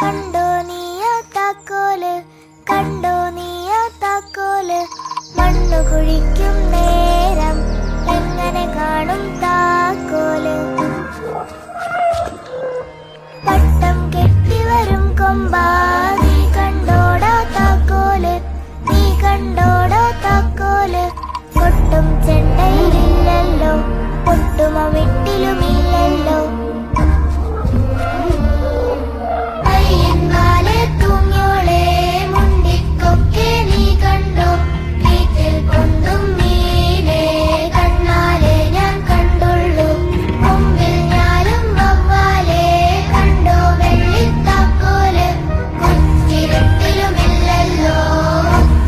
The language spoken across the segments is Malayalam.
കണ്ടോ നീയാ താക്കോല്, കണ്ടോ നീയാ താക്കോല്. മണ്ണു കുഴിക്കും നേരം എങ്ങനെ കാണും താക്കോല്. പട്ടം കെട്ടിവരും കൊമ്പാ നീ കണ്ടോടാ താക്കോല്, നീ കണ്ടോടാ താക്കോല്. കൊട്ടും ചെണ്ടയിലില്ലല്ലോ, പൊട്ടുമ വെട്ടിലുമില്ലല്ലോ. പയ്യന്മാലെ തൂങ്ങിയോളെ മുണ്ടിക്കൊക്കെ നീ കണ്ടോ, വീട്ടിൽ കൊണ്ടും മീനെ കണ്ണാലെ ഞാൻ കണ്ടുള്ളൂ. മുമ്പിൽ ഞാനും വവ്വാലെ കണ്ടോ വെള്ളിത്താക്കോല്. കുറ്റിരട്ടിലുമില്ലല്ലോ,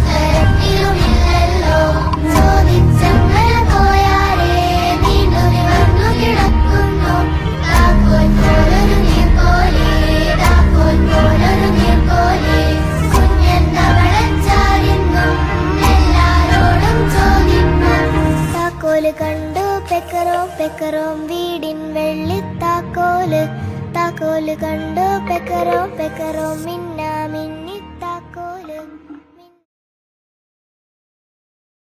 തരട്ടിലുമില്ലല്ലോ. ചോദിച്ചങ്ങനെ പോയാലേ നീണ്ടു നിവർന്നു കിടക്കുന്നു. താക്കോൽ പോലൊരു നീർക്കോലി, താക്കോൽ പോലൊരു നീർക്കോലി. കുഞ്ഞെന്തവളച്ചാലിന്നും എല്ലാരോടും ചോദിക്കും. താക്കോല് കണ്ടു പെക്കറോം പെക്കറോം വീടിൻ വെള്ളിത്താക്കോല്. താക്കോല് കണ്ടു പെക്കറോം പെക്കറോം മിന്നാമിൻ.